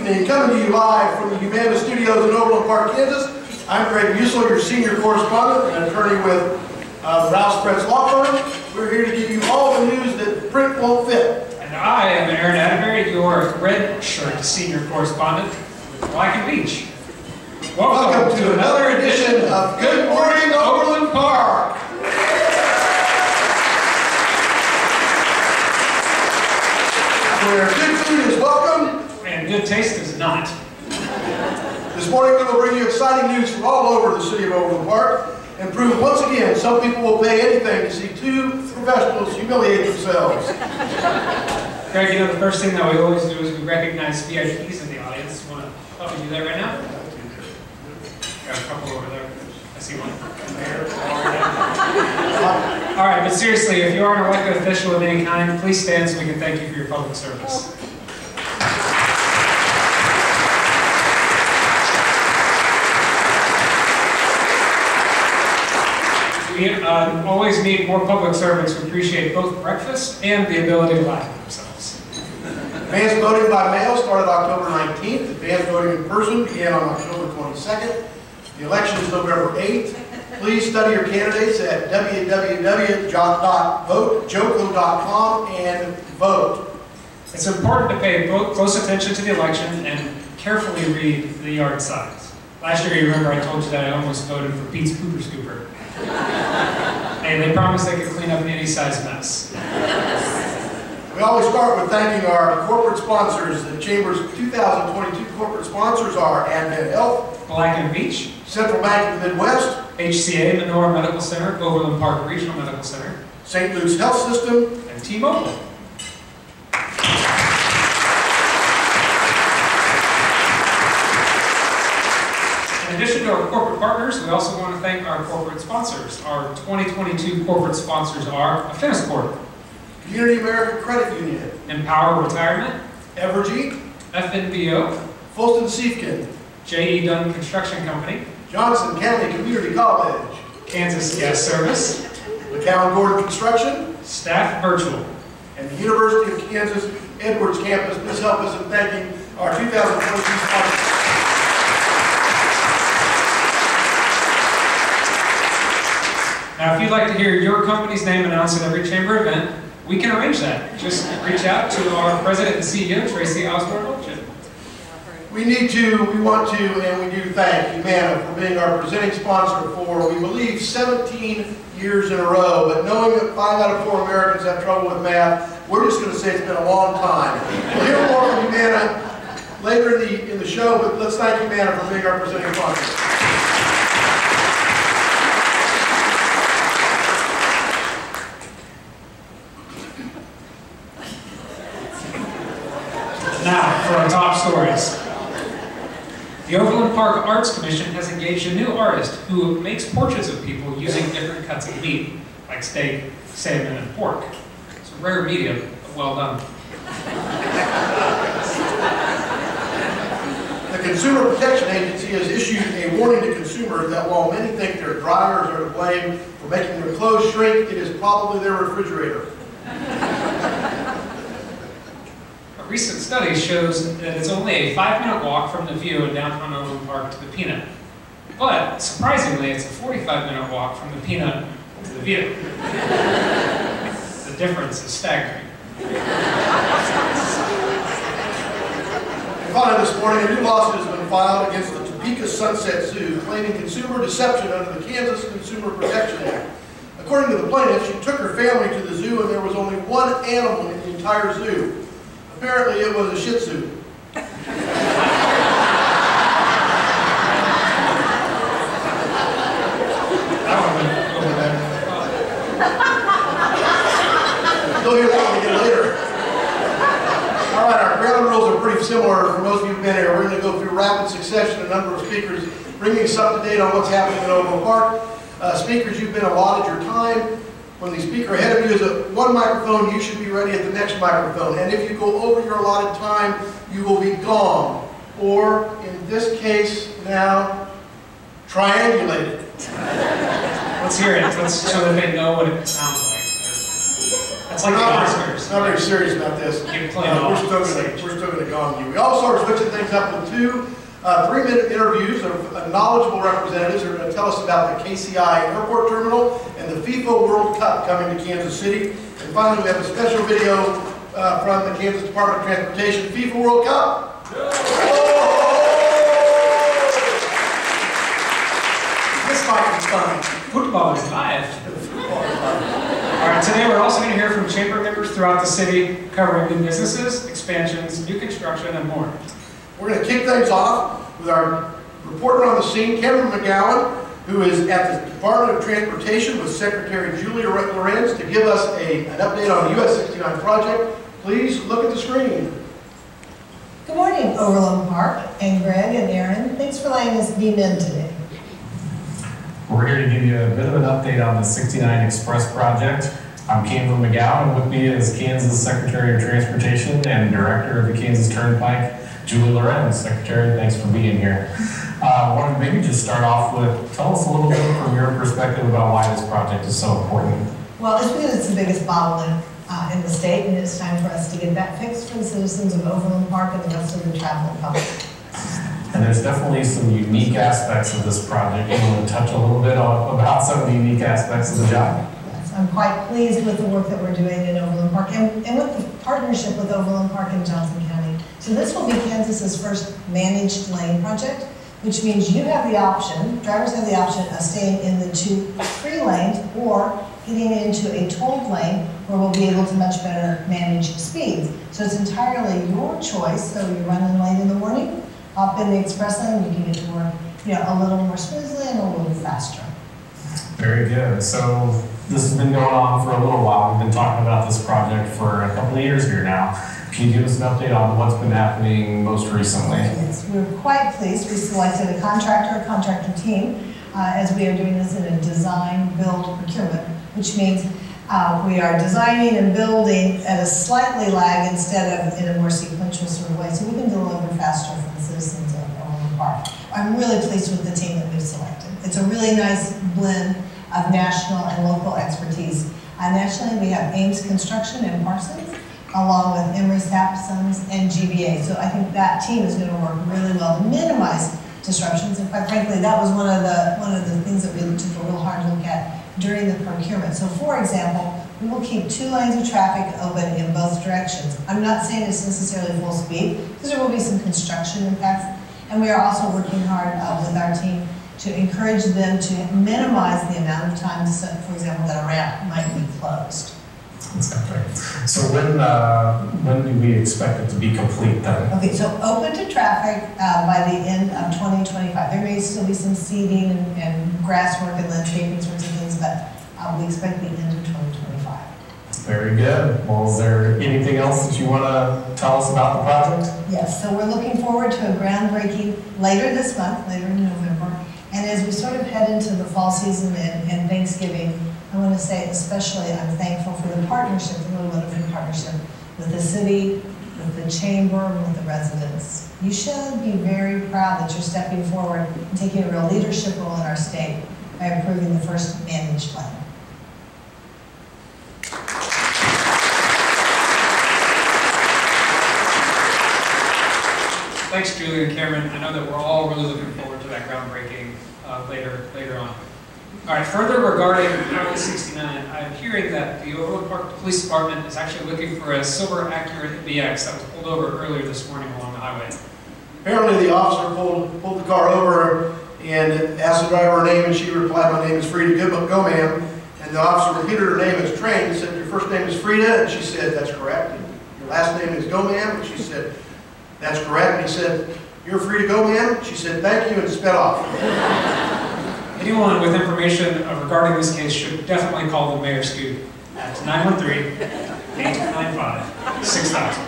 evening, coming to you live from the Humana Studios in Overland Park, Kansas. I'm Greg Musil, your senior correspondent and attorney with Rouse Press Law Firm. We're here to give you all the news that print won't fit. And I am Aaron Atterbury, your red shirt senior correspondent with Black and Beach. Welcome to another edition of Good Morning Overland Park. Where good food is welcome and good taste is not. This morning we will bring you exciting news from all over the city of Overland Park and prove once again some people will pay anything to see two professionals humiliate themselves. Greg, you know the first thing that we always do is we recognize VIPs in the audience. You want to help me do that right now? Got a couple over there. I see one. All right, but seriously, if you are an elected official of any kind, please stand so we can thank you for your public service. We always need more public servants who appreciate both breakfast and the ability to laugh at themselves. Advanced voting by mail started October 19th. Advanced voting in person began on October 22nd. The election is November 8th. Please study your candidates at www.joco.com and vote. It's important to pay close attention to the election and carefully read the yard signs. Last year, you remember I told you that I almost voted for Pete's Pooper Scooper. Hey, they promised they could clean up any size mess. We always start with thanking our corporate sponsors. The Chamber's 2022 corporate sponsors are Advent Health, Black and Beach, Central Bank of the Midwest, HCA Menorah Medical Center, Overland Park Regional Medical Center, St. Luke's Health System, and T-Mobile. In addition to our corporate partners, we also want to thank our corporate sponsors. Our 2022 corporate sponsors are a tennis court, Community American Credit Union, Empower Retirement, Evergy, FNBO, Fulton Siefkin, J.E. Dunn Construction Company, Johnson County Community College, Kansas Gas Service, McCown Gordon Construction, Staff Virtual, and the University of Kansas Edwards Campus. Please help us in thanking our 2022 sponsors. Now, if you'd like to hear your company's name announced at every chamber event, we can arrange that. Just reach out to our president and CEO, Tracy Osborne-Olchin. We want to, and we do thank Humana for being our presenting sponsor for, we believe, 17 years in a row. But knowing that 5 out of 4 Americans have trouble with math, we're just going to say it's been a long time. We'll hear more from Humana later in the show, but let's thank Humana for being our presenting sponsor. Now, for our top stories. The Overland Park Arts Commission has engaged a new artist who makes portraits of people using different cuts of meat, like steak, salmon, and pork. It's a rare medium, but well done. The Consumer Protection Agency has issued a warning to consumers that while many think their dryers are to blame for making their clothes shrink, it is probably their refrigerator. A recent study shows that it's only a 5-minute walk from the View in downtown Overland Park to the Peanut. But, surprisingly, it's a 45-minute walk from the Peanut to the View. The difference is staggering. And finally this morning, a new lawsuit has been filed against the Topeka Sunset Zoo, claiming consumer deception under the Kansas Consumer Protection Act. According to the plaintiff, she took her family to the zoo and there was only one animal in the entire zoo. Apparently it was a Shih Tzu. You'll hear that one again later. All right, our ground rules are pretty similar for most of you who've been here. We're going to go through rapid succession, a number of speakers, bringing us up to date on what's happening in Overland Park. Speakers, you've been allotted your time. When the speaker ahead of you is at one microphone, you should be ready at the next microphone. And if you go over your allotted time, you will be gone. Or, in this case now, triangulated. Let's hear it. Let's so that they know what it sounds like. That's like the Oscars. Not very serious about this. We're still going to go on you. We also are switching things up with two 3-minute interviews of knowledgeable representatives who are going to tell us about the KCI Airport Terminal and the FIFA World Cup coming to Kansas City. And finally, we have a special video from the Kansas Department of Transportation FIFA World Cup. This might be fun. Football is live. All right, today we're also going to hear from chamber members throughout the city covering new businesses, expansions, new construction, and more. We're going to kick things off with our reporter on the scene, Cameron McGowan, who is at the Department of Transportation with Secretary Julia Lorenz to give us an update on the US 69 project. Please look at the screen. Good morning, Overland Park, and Greg and Aaron. Thanks for letting us beam in today. We're here to give you a bit of an update on the 69 Express project. I'm Cameron McGowan, and with me is Kansas Secretary of Transportation and Director of the Kansas Turnpike, Julie Lorenz. Secretary, thanks for being here. Wanted to maybe just start off with, tell us a little bit from your perspective about why this project is so important. Well, it's because it's the biggest bottleneck in the state, and it's time for us to get that fixed for the citizens of Overland Park and the rest of the traveling public. And there's definitely some unique aspects of this project. You want to touch a little bit about some of the unique aspects of the job? Yes, I'm quite pleased with the work that we're doing in Overland Park and with the partnership with Overland Park and Johnson County. So this will be Kansas's first managed lane project, which means you have the option, drivers have the option of staying in the 2 free lanes or getting into a tolled lane where we'll be able to much better manage speeds. So it's entirely your choice. So you're running late in the morning, hop in the express lane, you can get to work, a little more smoothly and a little faster. Very good. So this has been going on for a little while. We've been talking about this project for a couple of years here now. Can you give us an update on what's been happening most recently? Yes, we're quite pleased. We selected a contractor team as we are doing this in a design, build, procurement, which means we are designing and building at a slightly lag instead of in a more sequential sort of way, so we can deliver faster for the citizens of Overland Park. I'm really pleased with the team that we've selected. It's a really nice blend of national and local expertise. Nationally, we have Ames Construction and Parsons, along with Emery Sapsons and GBA. So I think that team is going to work really well to minimize disruptions. And quite frankly, that was one of the things that we took a real hard look at during the procurement. So for example, we will keep 2 lanes of traffic open in both directions. I'm not saying it's necessarily full speed, because there will be some construction impacts. And we are also working hard with our team to encourage them to minimize the amount of time, for example, that a ramp might be closed. Exactly. So when do we expect it to be complete then? Okay, so open to traffic by the end of 2025. There may still be some seeding and grass work and landscaping sorts of things, but we expect the end of 2025. Very good. Well, is there anything else that you want to tell us about the project? Yes, so we're looking forward to a groundbreaking later this month, later in November. And as we sort of head into the fall season and Thanksgiving, I want to say especially I'm thankful for the partnership, the really wonderful partnership with the city, with the chamber, with the residents. You should be very proud that you're stepping forward and taking a real leadership role in our state by approving the first managed lane. Thanks, Julie and Cameron. I know that we're all really looking forward to that groundbreaking later on. All right, further regarding Highway 69, I'm hearing that the Overland Park Police Department is actually looking for a silver Acura BX that was pulled over earlier this morning along the highway. Apparently the officer pulled the car over and asked the driver her name, and she replied, "My name is Frida. Go, ma'am." And the officer repeated her name as trained and said, "Your first name is Frida?" And she said, "That's correct." And "Your last name is Go, ma'am?" And she said, "That's correct." And he said, "You're free to go, ma'am?" She said, "Thank you," and sped off. Anyone with information regarding this case should definitely call the mayor's scoop at 913-895-6000.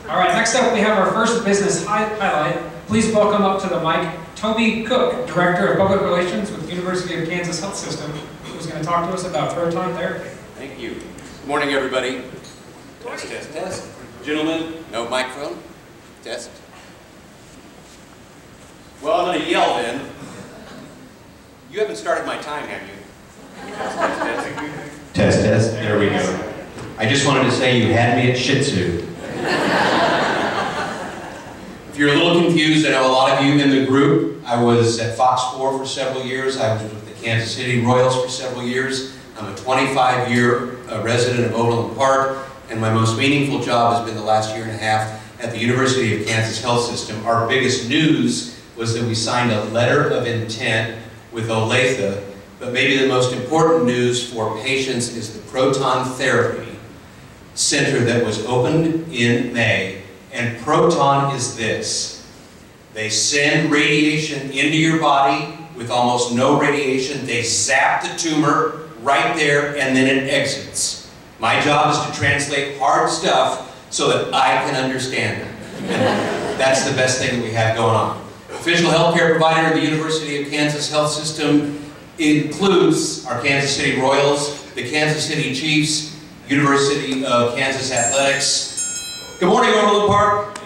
All right, next up we have our first business highlight. Please welcome up to the mic Toby Cook, Director of Public Relations with University of Kansas Health System, who's going to talk to us about proton therapy. Thank you. Good morning, everybody. Test, test, test. Gentlemen, no microphone. Test. Well, I'm going to yell then. You haven't started my time, have you? Test, test, test. Test. There we go. I just wanted to say you had me at Shih Tzu. If you're a little confused, I know a lot of you in the group. I was at Fox 4 for several years. I was with the Kansas City Royals for several years. I'm a 25-year resident of Overland Park, and my most meaningful job has been the last year and a half at the University of Kansas Health System. Our biggest news was that we signed a letter of intent with Olathe, but maybe the most important news for patients is the proton therapy center that was opened in May. And proton is this: they send radiation into your body with almost no radiation. They zap the tumor right there, and then it exits. My job is to translate hard stuff so that I can understand it. And that's the best thing that we have going on. Official healthcare provider of the University of Kansas Health System includes our Kansas City Royals, the Kansas City Chiefs, University of Kansas Athletics. Good morning, Overland Park.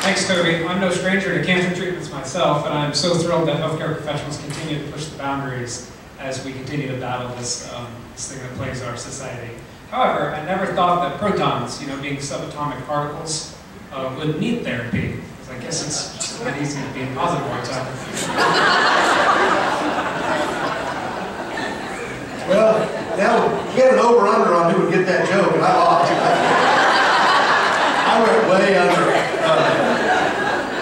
Thanks, Toby. I'm no stranger to cancer treatments myself, and I'm so thrilled that healthcare professionals continue to push the boundaries as we continue to battle this, this thing that plagues our society. However, I never thought that protons, being subatomic particles, would need therapy, because I guess it's just not easy to be in positive all the time. Well, now we had an over-under on who would get that joke, and I lost. I went way under.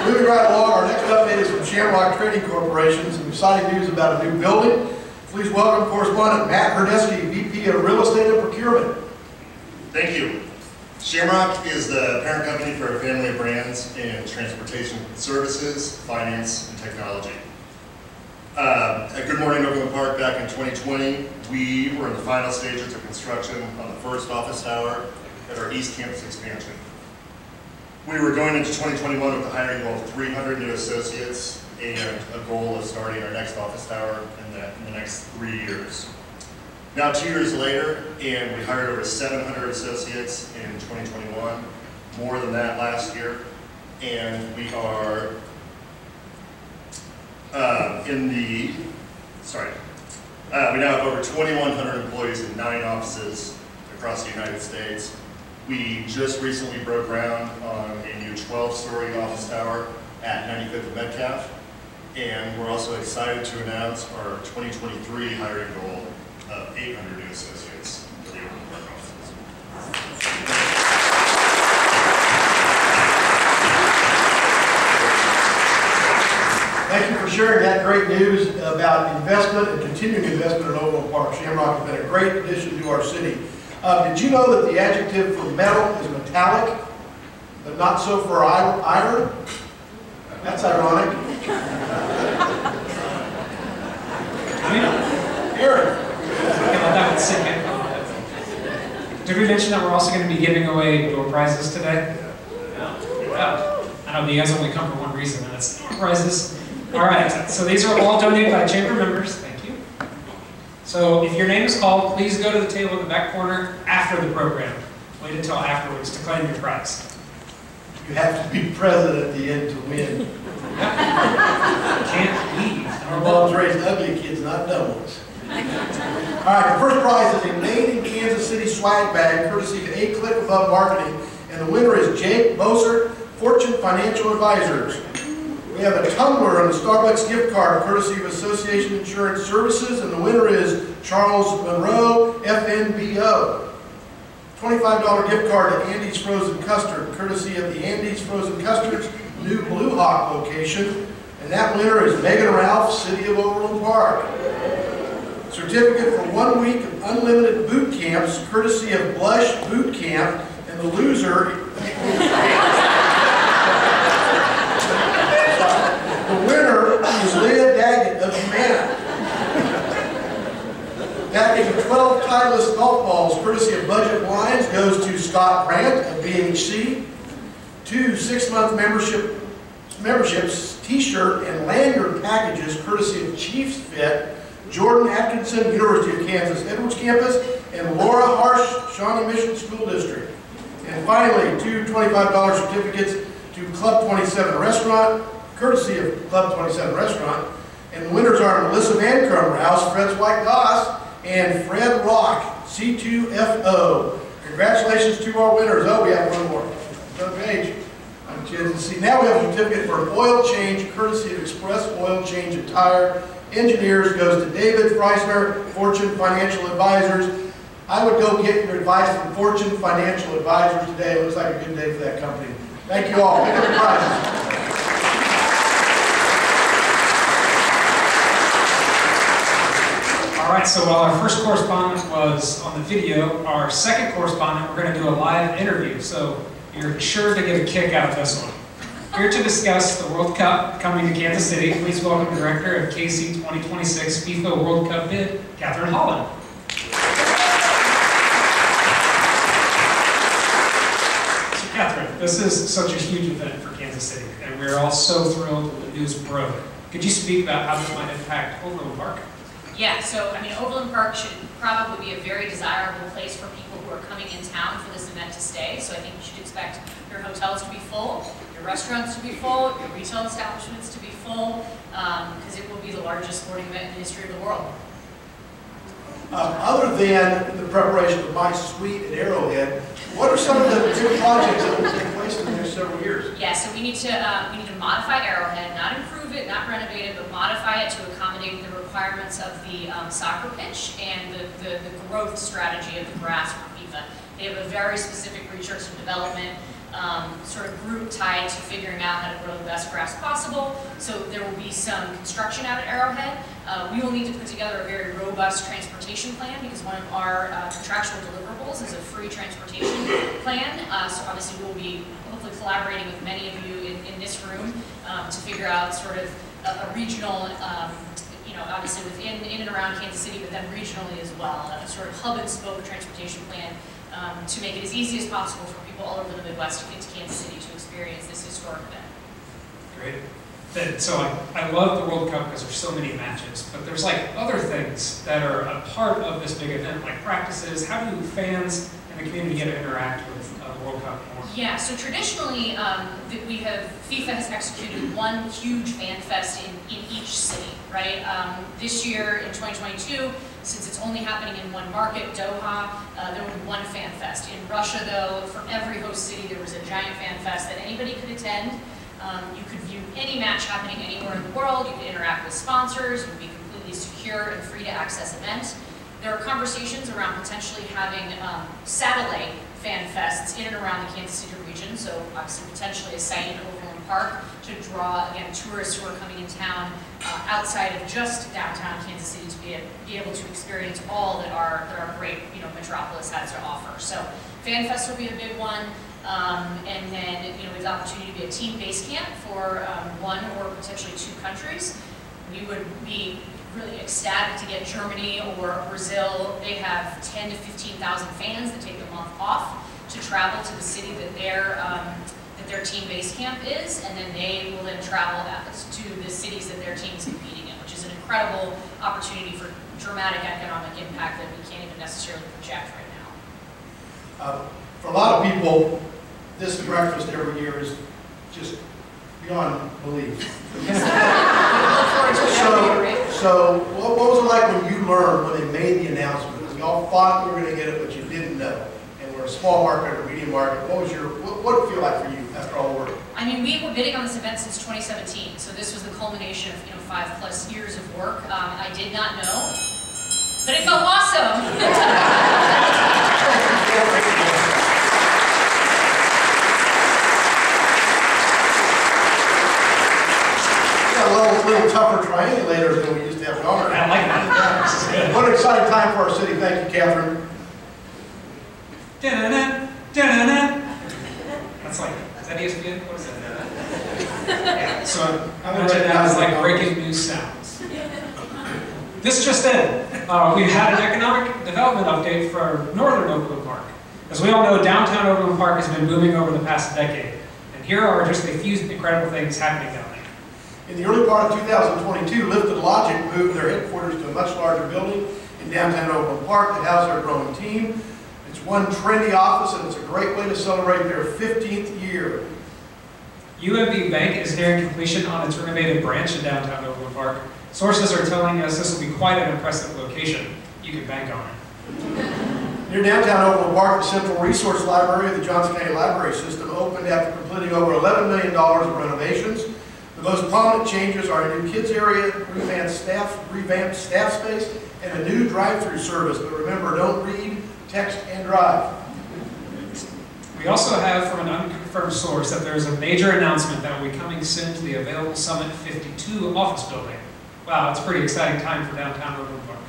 Moving right along, our next update is from Shamrock Trading Corporation. Some exciting news about a new building. Please welcome correspondent Matt Herdesky, VP of Real Estate and Procurement. Thank you. Shamrock is the parent company for a family of brands in transportation services, finance, and technology. Good morning, Overland Park. Back in 2020, we were in the final stages of construction on the first office tower at our East Campus expansion. We were going into 2021 with the hiring goal of 300 new associates and a goal of starting our next office tower in the next 3 years. Now 2 years later, and we hired over 700 associates in 2021, more than that last year, and we are we now have over 2,100 employees in 9 offices across the United States. We just recently broke ground on a new 12-story office tower at 95th and Metcalf, and we're also excited to announce our 2023 hiring goal of 800 new associates for the Overland Park offices. Thank you for sharing that great news about investment and continuing investment in Overland Park. Shamrock has been a great addition to our city. Did you know that the adjective for metal is metallic, but not so for iron? That's ironic. Aaron. Okay, let that one sink in. Did we mention that we're also going to be giving away door prizes today? Yeah. I know you guys only come for one reason, and that's door prizes. All right, so these are all donated by chamber members. Thank you. So if your name is called, please go to the table in the back corner after the program. Wait until afterwards to claim your prize. You have to be present at the end to win. Can't leave. Our moms raised ugly kids, not dumb ones. All right, the first prize is a Made in Kansas City swag bag, courtesy of A Click Above Marketing, and the winner is Jake Mosert, Fortune Financial Advisors. We have a tumbler and a Starbucks gift card, courtesy of Association Insurance Services, and the winner is Charles Monroe, FNBO. $25 gift card to Andy's Frozen Custard, courtesy of the Andy's Frozen Custard's new Blue Hawk location, and that winner is Megan Ralph, City of Overland Park. Certificate for 1 week of unlimited boot camps, courtesy of Blush Boot Camp, and the loser. The winner is Leah Daggett of Humana. Package of 12 Titleist golf balls, courtesy of Budget Blinds, goes to Scott Grant of BHC. 2 6-month memberships, t-shirt, and lanyard packages, courtesy of Chiefs Fit, Jordan Atkinson, University of Kansas Edwards Campus, and Laura Harsh, Shawnee Mission School District. And finally, 2 $25 certificates to Club 27 Restaurant, courtesy of Club 27 Restaurant. And the winners are Melissa Van Crummer, House Fred's White Goss, and Fred Rock, C2FO. Congratulations to our winners. Oh, we have one more. Front page. See, now we have a certificate for an oil change, courtesy of Express Oil Change and Tire. Engineers goes to David Freisner, Fortune Financial Advisors. I would go get your advice from Fortune Financial Advisors today. It looks like a good day for that company. Thank you all. Pick up your prizes. All right, so while our first correspondent was on the video, our second correspondent, we're going to do a live interview. So you're sure to get a kick out of this one. Here to discuss the World Cup coming to Kansas City, please welcome Director of KC 2026 FIFA World Cup bid, Catherine Holland. So Catherine, this is such a huge event for Kansas City, and we're all so thrilled when the news broke. Could you speak about how this might impact Overland Park? Yeah, so I mean, Overland Park should probably be a very desirable place for people who are coming in town for this event to stay. So I think you should expect your hotels to be full, your restaurants to be full, your retail establishments to be full, because it will be the largest sporting event in the history of the world. Other than the preparation of my suite at Arrowhead, what are some of the big projects that will take place in the next several years? Yeah, so we need to modify Arrowhead, not improve it, not renovate it, but modify it to accommodate the requirements of the soccer pitch and the growth strategy of the grass for FIFA. They have a very specific research and development sort of group tied to figuring out how to grow the best grass possible. So there will be some construction out at Arrowhead. We will need to put together a very robust transportation plan because one of our contractual deliverables is a free transportation plan. So obviously we'll be hopefully collaborating with many of you in this room to figure out sort of a regional, obviously in and around Kansas City, but then regionally as well, a sort of hub and spoke transportation plan to make it as easy as possible for people all over the Midwest to get to Kansas City to experience this historic event. Great. So I love the World Cup because there's so many matches, but there's like other things that are a part of this big event, like practices. How do fans and the community get to interact with the World Cup more? Yeah, so traditionally FIFA has executed one huge fan fest in each city, right? This year in 2022, since it's only happening in one market, Doha, there will be one fan fest. In Russia, though, for every host city, there was a giant fan fest that anybody could attend. You could view any match happening anywhere in the world. You could interact with sponsors. It would be completely secure and free to access event. There are conversations around potentially having satellite fan fests in and around the Kansas City region. So obviously potentially a site in Overland Park to draw, again, tourists who are coming in town outside of just downtown Kansas City to be able to experience all that our great metropolis has to offer. So fan fest will be a big one. And then, we have the opportunity to be a team base camp for one or potentially two countries. We would be really ecstatic to get Germany or Brazil. They have 10 to 15,000 fans that take the month off to travel to the city that their team base camp is, and then they will then travel to the cities that their team is competing in, which is an incredible opportunity for dramatic economic impact that we can't even necessarily project right now. For a lot of people, this breakfast every year is just beyond belief. So what was it like when you learned when they made the announcement? Because y'all thought you were going to get it, but you didn't know. And we're a small market or medium market. What did it feel like for you after all the work? I mean, we were bidding on this event since 2017, so this was the culmination of 5+ years of work. I did not know, but it felt awesome. A little tougher triangulators than we used to have at our. I like that. What an exciting time for our city. Thank you, Catherine. Da-na-na, da-na-na. That's like, is that ESPN? What is that? Yeah, so I'm going to check out as like breaking news sounds. This just in. We've had an economic development update for northern Overland Park. As we all know, downtown Overland Park has been booming over the past decade. And here are just a few incredible things happening down there. In the early part of 2022, Lifted Logic moved their headquarters to a much larger building in downtown Overland Park to house their growing team. It's one trendy office, and it's a great way to celebrate their 15th year. UMB Bank is nearing completion on its renovated branch in downtown Overland Park. Sources are telling us this will be quite an impressive location. You can bank on it. Near downtown Overland Park, the Central Resource Library of the Johnson County Library System opened after completing over $11 million of renovations. The most prominent changes are a new kids area, revamped staff space, and a new drive-through service. But remember, don't read, text, and drive. We also have from an unconfirmed source that there is a major announcement that will be coming soon to the Available Summit 52 office building. Wow, it's a pretty exciting time for downtown Overland Park.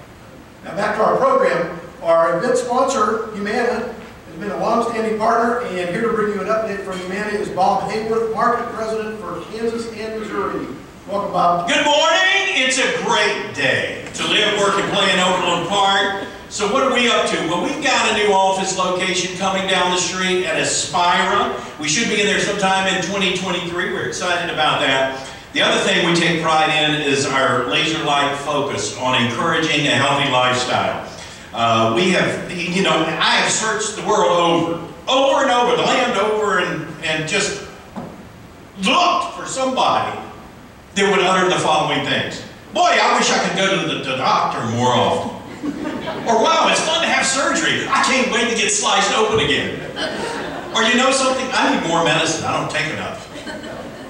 Now back to our program. Our event sponsor, Humana, has been a long-standing partner, and here to bring you an update from Humana is Bob Hayworth, Market President for Kansas and Missouri. Welcome, Bob. Good morning. It's a great day to live, work, and play in Overland Park. So what are we up to? Well, we've got a new office location coming down the street at Aspira. We should be in there sometime in 2023. We're excited about that. The other thing we take pride in is our laser-like focus on encouraging a healthy lifestyle. We have, you know, I have searched the world over and over, the land over, and just looked for somebody that would utter the following things. Boy, I wish I could go to the doctor more often. Or, wow, it's fun to have surgery. I can't wait to get sliced open again. Or, you know something? I need more medicine. I don't take enough.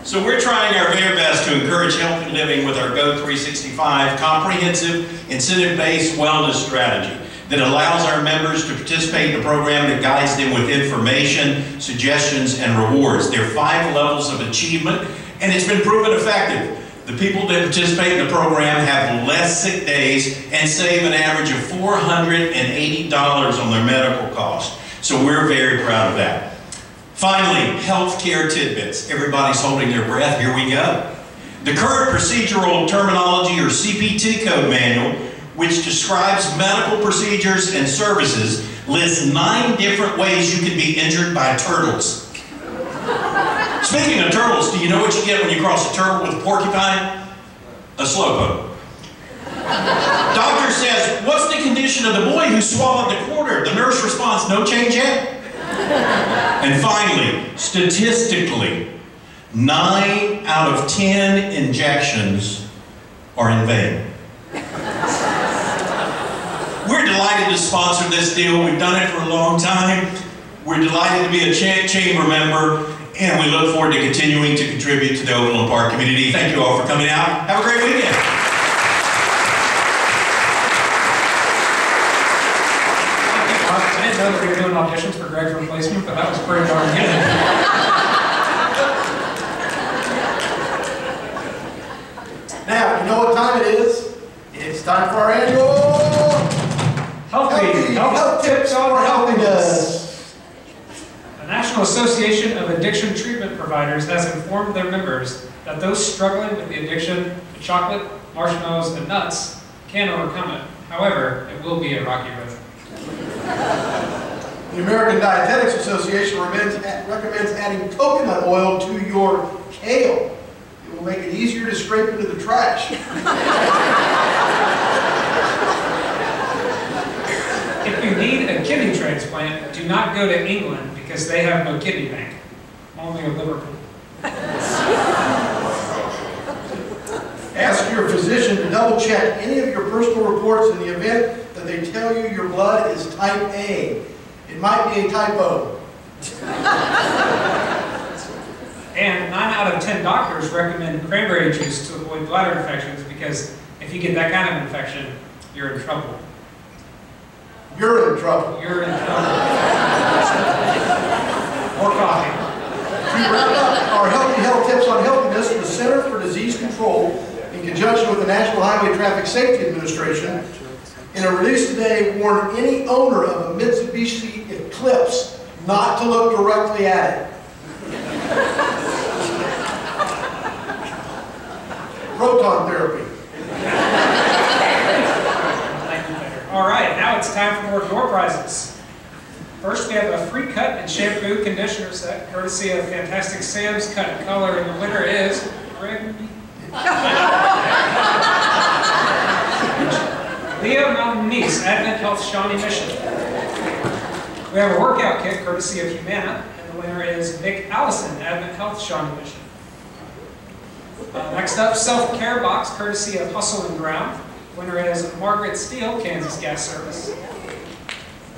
So we're trying our very best to encourage healthy living with our Go365 comprehensive, incentive-based wellness strategy that allows our members to participate in a program that guides them with information, suggestions, and rewards. There are 5 levels of achievement, and it's been proven effective. The people that participate in the program have less sick days and save an average of $480 on their medical costs. So we're very proud of that. Finally, healthcare tidbits. Everybody's holding their breath. Here we go. The current procedural terminology, or CPT code manual, which describes medical procedures and services, lists 9 different ways you can be injured by turtles. Speaking of turtles, do you know what you get when you cross a turtle with a porcupine? A slowpoke. Doctor says, what's the condition of the boy who swallowed the quarter? The nurse responds, no change yet. And finally, statistically, 9 out of 10 injections are in vain. We're delighted to sponsor this deal. We've done it for a long time. We're delighted to be a chamber member, and we look forward to continuing to contribute to the Overland Park community. Thank you all for coming out. Have a great weekend. I didn't know that we were doing auditions for Greg's replacement, but that was pretty darn good. Now, you know what time it is? It's time for our annual health tips for healthiness. The National Association of Addiction Treatment Providers has informed their members that those struggling with the addiction to chocolate, marshmallows, and nuts can overcome it. However, it will be a rocky road. The American Dietetics Association recommends adding coconut oil to your kale. It will make it easier to scrape into the trash. If you need a kidney transplant, do not go to England because they have no kidney bank. Only a Liverpool. Ask your physician to double check any of your personal reports in the event that they tell you your blood is type A. It might be a typo. And 9 out of 10 doctors recommend cranberry juice to avoid bladder infections because if you get that kind of infection, you're in trouble. You're in trouble. You're in trouble. More coffee. To wrap up our healthy health tips on healthiness, the Center for Disease Control, in conjunction with the National Highway Traffic Safety Administration, in a release today, warned any owner of a Mitsubishi Eclipse not to look directly at it. Proton therapy. All right, now it's time for more door prizes. First, we have a free cut and shampoo conditioner set, courtesy of Fantastic Sam's Cut and Color, and the winner is Greg. Leo Mountain Niece, Advent Health Shawnee Mission. We have a workout kit, courtesy of Humana, and the winner is Vic Allison, Advent Health Shawnee Mission. Next up, self-care box, courtesy of Hustle and Ground. Winner is Margaret Steele, Kansas Gas Service.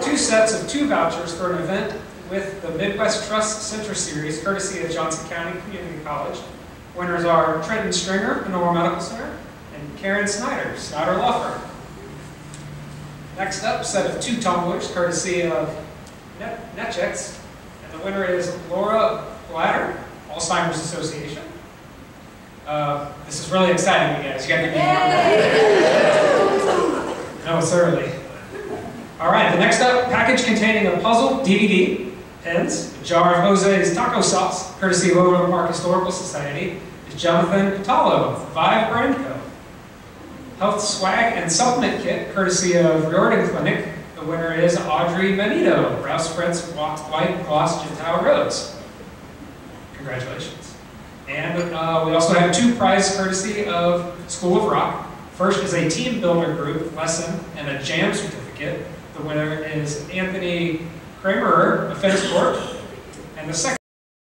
2 sets of 2 vouchers for an event with the Midwest Trust Center Series, courtesy of Johnson County Community College. Winners are Trenton Stringer, Lenore Medical Center, and Karen Snyder, Snyder Law Firm. Next up, set of 2 tumblers, courtesy of Netchets, and the winner is Laura Blatter, Alzheimer's Association. This is really exciting, you guys. You gotta give me more. No, it's early. All right, the next up, package containing a puzzle, DVD, pens, a jar of Jose's taco sauce, courtesy of Overland Park Historical Society, is Jonathan Catalo, Vive Brand Co. Health swag and supplement kit, courtesy of Riordan Clinic. The winner is Audrey Benito, Rouse Fred's White Gloss Gentile Rose. Congratulations. And we also have 2 prizes courtesy of School of Rock. First is a team builder group lesson and a jam certificate. The winner is Anthony Kramer of Fence Court. And the second